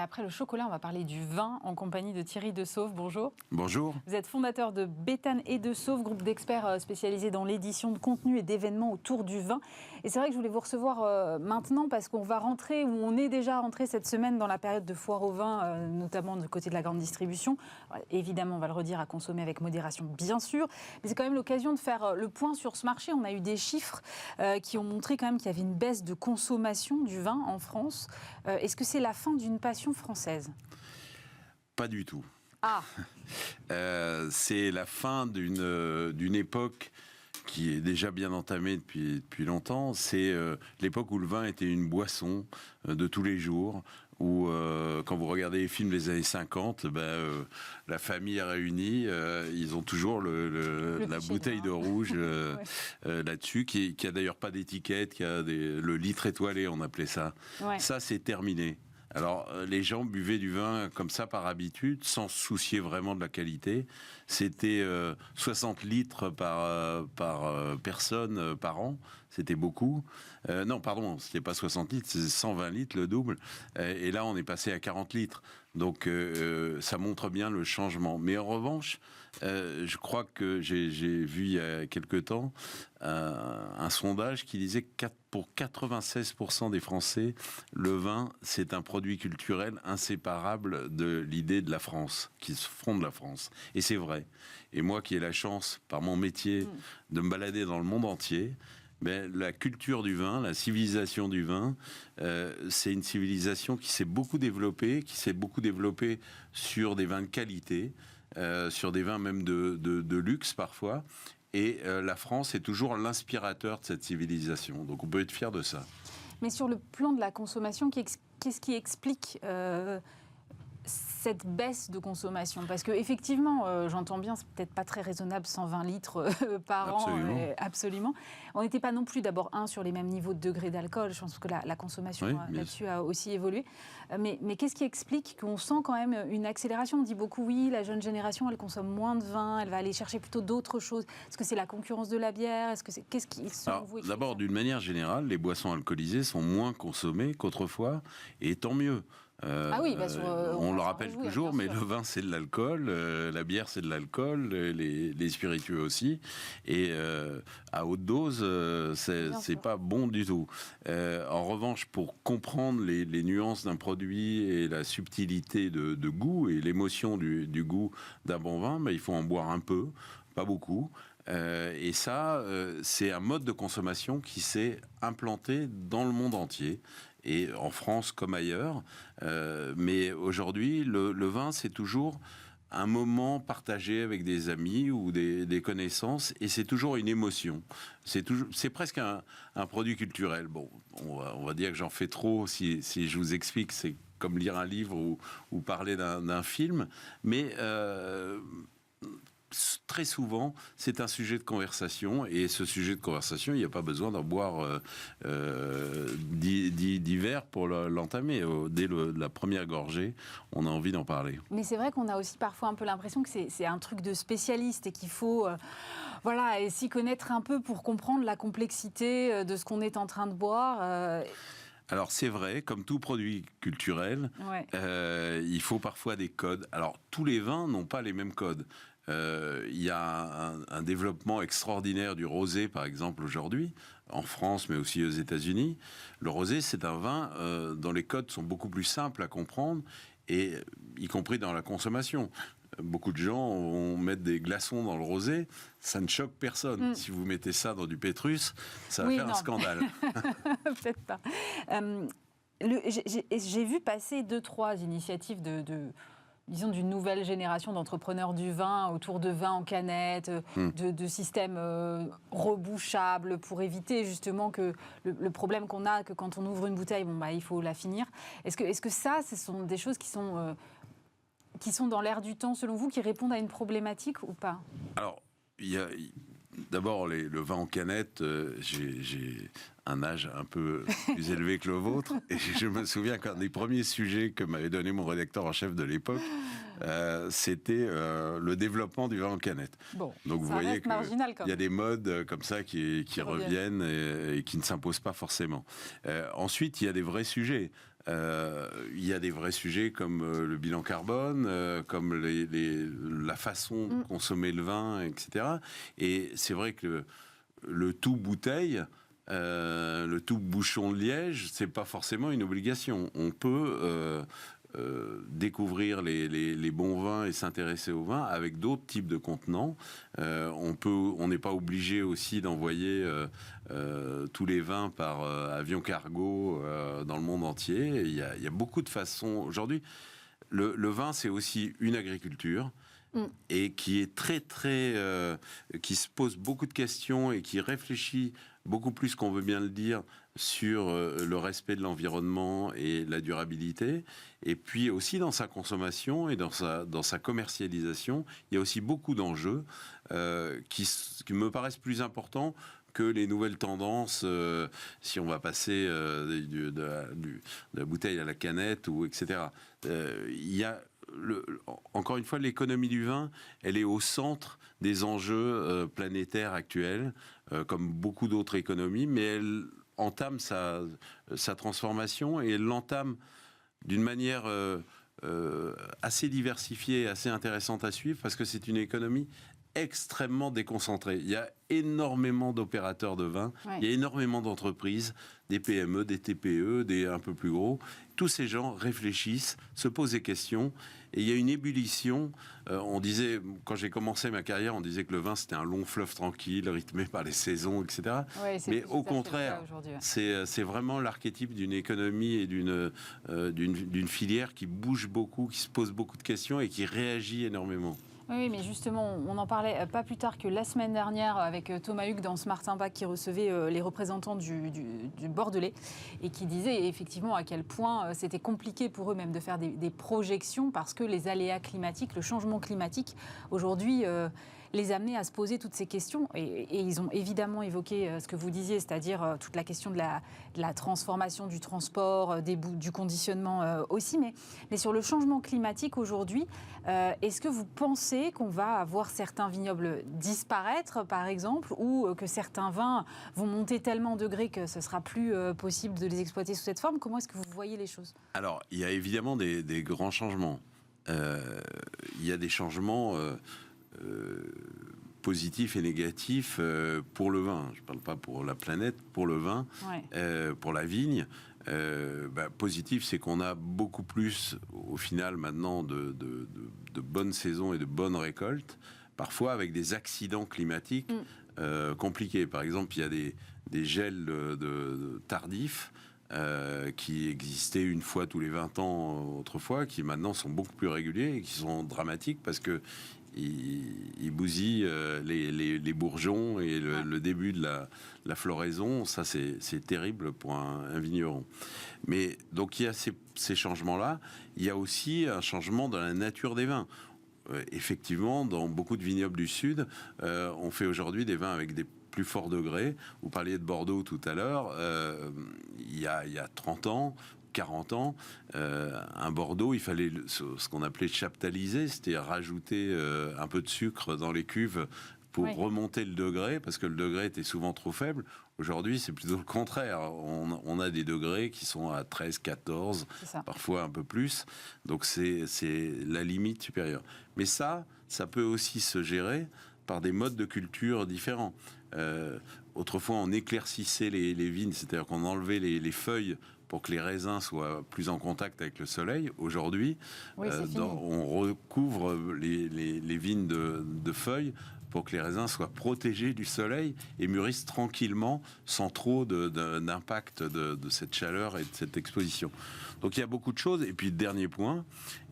après le chocolat, on va parler du vin en compagnie de Thierry Desauve. Bonjour. Bonjour. Vous êtes fondateur de Béthane et Desauve, groupe d'experts spécialisés dans l'édition de contenus et d'événements autour du vin. Et c'est vrai que je voulais vous recevoir maintenant parce qu'on va rentrer, ou on est déjà rentré cette semaine dans la période de foire au vin, notamment du côté de la grande distribution. Alors, évidemment, on va le redire, à consommer avec modération, bien sûr. Mais c'est quand même l'occasion de faire le point sur ce marché. On a eu des chiffres qui ont montré quand même qu'il y avait une baisse de consommation du vin en France. Est-ce que c'est la fin d'une passion française ? Pas du tout. Ah. C'est la fin d'une époque qui est déjà bien entamée depuis longtemps. C'est l'époque où le vin était une boisson de tous les jours, où quand vous regardez les films des années 50, la famille est réunie, ils ont toujours la bouteille de rouge ouais. Là-dessus, qui a d'ailleurs pas d'étiquette, qui a le litre étoilé, on appelait ça. Ouais. Ça, c'est terminé. Alors, les gens buvaient du vin comme ça par habitude, sans se soucier vraiment de la qualité. C'était 60 litres par personne par an. C'était beaucoup. Non, pardon, c'était pas 60 litres, c'est 120 litres, le double. Et là, on est passé à 40 litres. Donc, ça montre bien le changement. Mais en revanche, je crois que j'ai vu il y a quelque temps un sondage qui disait que pour 96% des Français, le vin, c'est un produit culturel inséparable de l'idée de la France, qui se fonde la France. Et c'est vrai. Et moi qui ai la chance, par mon métier, de me balader dans le monde entier, la culture du vin, la civilisation du vin, c'est une civilisation qui s'est beaucoup développée, sur des vins de qualité, sur des vins même de luxe parfois. Et la France est toujours l'inspirateur de cette civilisation. Donc on peut être fier de ça. Mais sur le plan de la consommation, qu'est-ce qui explique cette baisse de consommation? Parce qu'effectivement, j'entends bien, c'est peut-être pas très raisonnable, 120 litres par absolument. an. Absolument. On n'était pas non plus d'abord sur les mêmes niveaux de degrés d'alcool. Je pense que la consommation là-dessus a aussi évolué. Mais qu'est-ce qui explique qu'on sent quand même une accélération? On dit beaucoup, oui, la jeune génération, elle consomme moins de vin, elle va aller chercher plutôt d'autres choses. Est-ce que c'est la concurrence de la bière? Qu'est-ce qui, selon vous, d'abord, d'une manière générale, les boissons alcoolisées sont moins consommées qu'autrefois, et tant mieux. On le rappelle toujours, mais le vin c'est de l'alcool, la bière c'est de l'alcool, les spiritueux aussi, et à haute dose c'est pas bon du tout. En revanche, pour comprendre les nuances d'un produit et la subtilité de goût et l'émotion du goût d'un bon vin, il faut en boire un peu, pas beaucoup. Et ça, c'est un mode de consommation qui s'est implanté dans le monde entier, et en France comme ailleurs. Mais aujourd'hui, le vin, c'est toujours un moment partagé avec des amis ou des connaissances, et c'est toujours une émotion. C'est presque un produit culturel. Bon, on va dire que j'en fais trop si je vous explique. C'est comme lire un livre ou parler d'un film. Mais très souvent, c'est un sujet de conversation, et ce sujet de conversation, il n'y a pas besoin d'en boire 10 verres pour l'entamer. Dès la première gorgée, on a envie d'en parler. Mais c'est vrai qu'on a aussi parfois un peu l'impression que c'est un truc de spécialiste et qu'il faut et s'y connaître un peu pour comprendre la complexité de ce qu'on est en train de boire. Alors c'est vrai, comme tout produit culturel, il faut parfois des codes. Alors tous les vins n'ont pas les mêmes codes. Il y a un développement extraordinaire du rosé, par exemple, aujourd'hui, en France, mais aussi aux États-Unis. Le rosé, c'est un vin dont les codes sont beaucoup plus simples à comprendre, et y compris dans la consommation. Beaucoup de gens vont mettre des glaçons dans le rosé, ça ne choque personne. Si vous mettez ça dans du pétrus, ça va faire un scandale. Peut-être pas. J'ai vu passer 2-3 initiatives disons, d'une nouvelle génération d'entrepreneurs du vin, autour de vin en canette, de systèmes rebouchables, pour éviter justement que le problème qu'on a, que quand on ouvre une bouteille, il faut la finir. Est-ce que ça, ce sont des choses qui sont dans l'air du temps, selon vous, qui répondent à une problématique ou pas? Alors, il y a d'abord le vin en canette. J'ai un âge un peu plus élevé que le vôtre, et je me souviens qu'un des premiers sujets que m'avait donné mon rédacteur en chef de l'époque, c'était le développement du vin en canette. Bon, donc vous voyez qu'il y a des modes comme ça qui reviennent et qui ne s'imposent pas forcément. Ensuite, il y a des vrais sujets. Il y a des vrais sujets comme le bilan carbone, comme la façon de consommer le vin, etc. Et c'est vrai que le tout bouteille, le tout bouchon de liège, c'est pas forcément une obligation. On peut découvrir les bons vins et s'intéresser aux vins avec d'autres types de contenants. On n'est pas obligé aussi d'envoyer tous les vins par avion cargo dans le monde entier. Il y a beaucoup de façons. Aujourd'hui, le vin, c'est aussi une agriculture. Et qui est qui se pose beaucoup de questions et qui réfléchit beaucoup plus qu'on veut bien le dire sur le respect de l'environnement et la durabilité. Et puis aussi dans sa consommation et dans sa commercialisation, il y a aussi beaucoup d'enjeux qui me paraissent plus importants que les nouvelles tendances, si on va passer de la bouteille à la canette, etc. Il y a encore une fois, l'économie du vin, elle est au centre des enjeux planétaires actuels, comme beaucoup d'autres économies, mais elle entame sa transformation et elle l'entame d'une manière assez diversifiée et assez intéressante à suivre, parce que c'est une économie extrêmement déconcentrée. Il y a énormément d'opérateurs de vin, il y a énormément d'entreprises, des PME, des TPE, des un peu plus gros. Tous ces gens réfléchissent, se posent des questions, et il y a une ébullition. On disait, quand j'ai commencé ma carrière, on disait que le vin c'était un long fleuve tranquille, rythmé par les saisons, etc. Mais au contraire, c'est vraiment l'archétype d'une économie et d'une filière qui bouge beaucoup, qui se pose beaucoup de questions et qui réagit énormément. Oui, mais justement, on en parlait pas plus tard que la semaine dernière avec Thomas Hugues dans Smart Impact qui recevait les représentants du Bordelais et qui disait effectivement à quel point c'était compliqué pour eux même de faire des projections parce que les aléas climatiques, le changement climatique, aujourd'hui, les amener à se poser toutes ces questions. Et ils ont évidemment évoqué ce que vous disiez, c'est-à-dire toute la question de la transformation du transport, du conditionnement aussi. Mais sur le changement climatique aujourd'hui, est-ce que vous pensez qu'on va voir certains vignobles disparaître, par exemple, ou que certains vins vont monter tellement en degrés que ce ne sera plus possible de les exploiter sous cette forme? Comment est-ce que vous voyez les choses? Alors, il y a évidemment des grands changements. Il y a des changements positifs et négatifs pour le vin. Je ne parle pas pour la planète, pour le vin, pour la vigne. Positif, c'est qu'on a beaucoup plus, au final, maintenant, de bonnes saisons et de bonnes récoltes, parfois avec des accidents climatiques compliqués. Par exemple, il y a des gels tardifs qui existaient une fois tous les 20 ans autrefois, qui maintenant sont beaucoup plus réguliers et qui sont dramatiques parce que ils bousillent les bourgeons et le début de la floraison. Ça, c'est terrible pour un vigneron. Mais donc, il y a ces changements-là. Il y a aussi un changement dans la nature des vins. Effectivement, dans beaucoup de vignobles du Sud, on fait aujourd'hui des vins avec des plus forts degrés. Vous parliez de Bordeaux tout à l'heure. Il y a 30 ans, 40 ans, un Bordeaux, il fallait ce qu'on appelait chaptaliser, c'est-à-dire rajouter un peu de sucre dans les cuves pour remonter le degré, parce que le degré était souvent trop faible. Aujourd'hui, c'est plutôt le contraire. On a des degrés qui sont à 13, 14, parfois un peu plus. Donc, c'est la limite supérieure. Mais ça peut aussi se gérer par des modes de culture différents. Autrefois, on éclaircissait les vignes, c'est-à-dire qu'on enlevait les feuilles pour que les raisins soient plus en contact avec le soleil. Aujourd'hui, on recouvre les vignes de feuilles pour que les raisins soient protégés du soleil et mûrissent tranquillement sans trop d'impact de cette chaleur et de cette exposition. Donc il y a beaucoup de choses. Et puis, dernier point,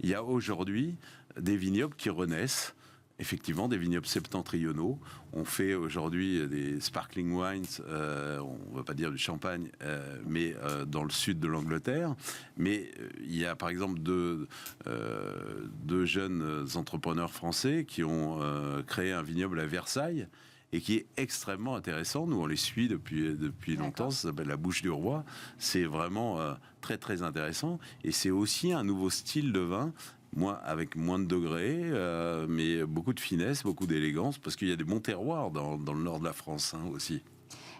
il y a aujourd'hui des vignobles qui renaissent. Effectivement, des vignobles septentrionaux. On fait aujourd'hui des sparkling wines, on ne va pas dire du champagne, mais dans le sud de l'Angleterre. Mais il y a par exemple deux jeunes entrepreneurs français qui ont créé un vignoble à Versailles et qui est extrêmement intéressant. Nous, on les suit depuis longtemps. Ça s'appelle la Bouche du Roi. C'est vraiment très, très intéressant. Et c'est aussi un nouveau style de vin, avec moins de degrés, mais beaucoup de finesse, beaucoup d'élégance, parce qu'il y a des bons terroirs dans le nord de la France aussi.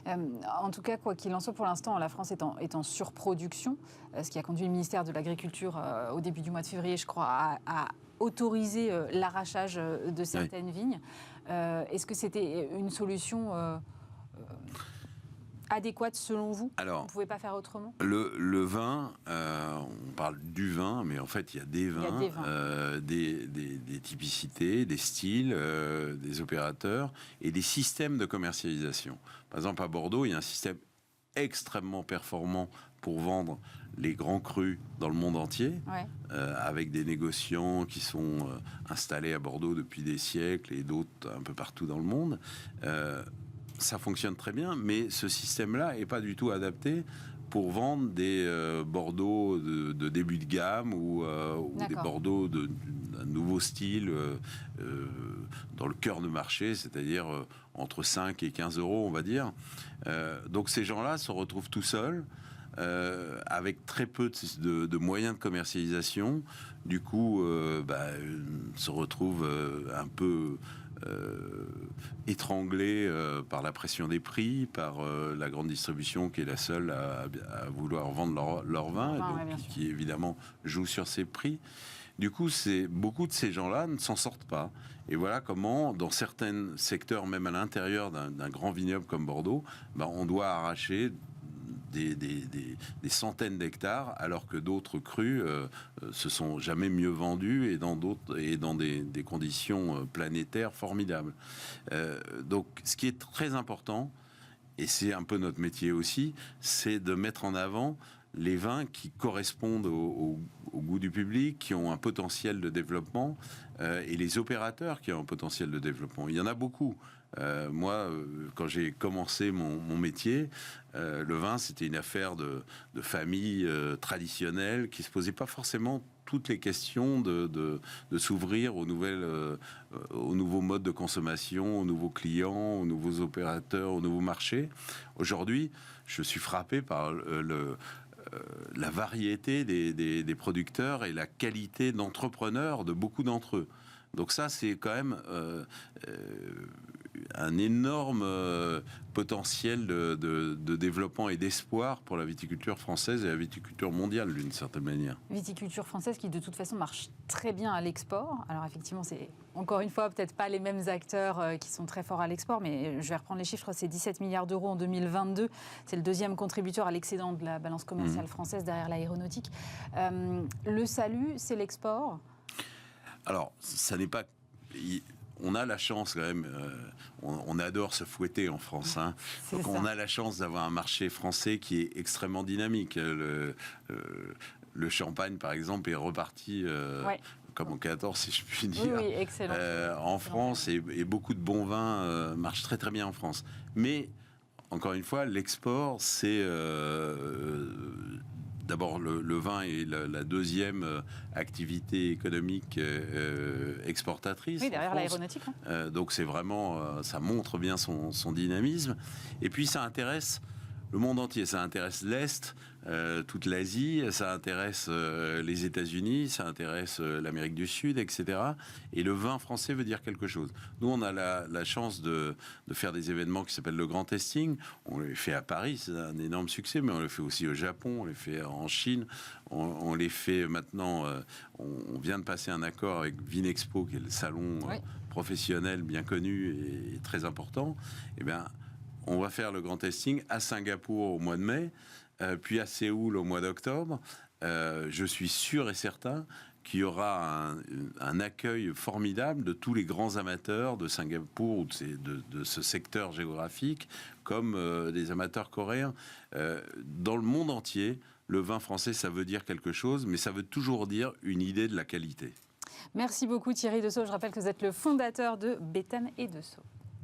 En tout cas, quoi qu'il en soit, pour l'instant, la France est en surproduction, ce qui a conduit le ministère de l'Agriculture au début du mois de février, je crois, à autoriser l'arrachage de certaines vignes. Est-ce que c'était une solution adéquate selon vous? Alors, on ne pouvait pas faire autrement? Le vin, on parle du vin, mais en fait, il y a des vins, des typicités, des styles, des opérateurs et des systèmes de commercialisation. Par exemple, à Bordeaux, il y a un système extrêmement performant pour vendre les grands crus dans le monde entier, avec des négociants qui sont installés à Bordeaux depuis des siècles et d'autres un peu partout dans le monde. Ça fonctionne très bien, mais ce système-là n'est pas du tout adapté pour vendre des Bordeaux de début de gamme ou des Bordeaux d'un nouveau style dans le cœur de marché, c'est-à-dire entre 5 et 15 euros, on va dire. Donc ces gens-là se retrouvent tout seuls, avec très peu de moyens de commercialisation. Du coup, se retrouvent un peu étranglés par la pression des prix, par la grande distribution qui est la seule à vouloir vendre leur vin, qui évidemment joue sur ces prix. Du coup, beaucoup de ces gens-là ne s'en sortent pas. Et voilà comment, dans certains secteurs, même à l'intérieur d'un grand vignoble comme Bordeaux, on doit arracher des centaines d'hectares, alors que d'autres crus se sont jamais mieux vendus et dans des conditions planétaires formidables. Donc, ce qui est très important, et c'est un peu notre métier aussi, c'est de mettre en avant les vins qui correspondent au goût du public, qui ont un potentiel de développement, et les opérateurs qui ont un potentiel de développement. Il y en a beaucoup. Moi, quand j'ai commencé mon métier, le vin, c'était une affaire de famille traditionnelle qui ne se posait pas forcément toutes les questions de s'ouvrir aux nouveaux modes de consommation, aux nouveaux clients, aux nouveaux opérateurs, aux nouveaux marchés. Aujourd'hui, je suis frappé par la variété des producteurs et la qualité d'entrepreneurs de beaucoup d'entre eux. Donc ça, c'est quand même un énorme potentiel de développement et d'espoir pour la viticulture française et la viticulture mondiale, d'une certaine manière. Viticulture française qui, de toute façon, marche très bien à l'export. Alors, effectivement, c'est encore une fois peut-être pas les mêmes acteurs qui sont très forts à l'export, mais je vais reprendre les chiffres, c'est 17 milliards d'euros en 2022. C'est le deuxième contributeur à l'excédent de la balance commerciale française derrière l'aéronautique. Le salut, c'est l'export? Alors, ça n'est pas... On a la chance quand même, on adore se fouetter en France. Hein. Donc on a la chance d'avoir un marché français qui est extrêmement dynamique. Le champagne, par exemple, est reparti comme en 14, si je puis dire. Oui, excellent. En France, et beaucoup de bons vins marchent très très bien en France. Mais, encore une fois, l'export, c'est... D'abord, le vin est la deuxième activité économique exportatrice. Oui, derrière l'aéronautique. Donc, c'est vraiment, ça montre bien son dynamisme. Et puis, ça intéresse le monde entier. Ça intéresse l'Est, toute l'Asie, ça intéresse les États-Unis, ça intéresse l'Amérique du Sud, etc. Et le vin français veut dire quelque chose. Nous, on a la chance de faire des événements qui s'appellent le Grand Tasting. On les fait à Paris, c'est un énorme succès, mais on le fait aussi au Japon, on les fait en Chine, on les fait maintenant. On vient de passer un accord avec Vinexpo, qui est le salon professionnel bien connu et très important. Eh bien, on va faire le Grand Tasting à Singapour au mois de mai, puis à Séoul au mois d'octobre. Je suis sûr et certain qu'il y aura un accueil formidable de tous les grands amateurs de Singapour ou de ce secteur géographique, comme des amateurs coréens. Dans le monde entier, le vin français, ça veut dire quelque chose, mais ça veut toujours dire une idée de la qualité. Merci beaucoup Thierry Dessaut. Je rappelle que vous êtes le fondateur de Béthane et Dessaut.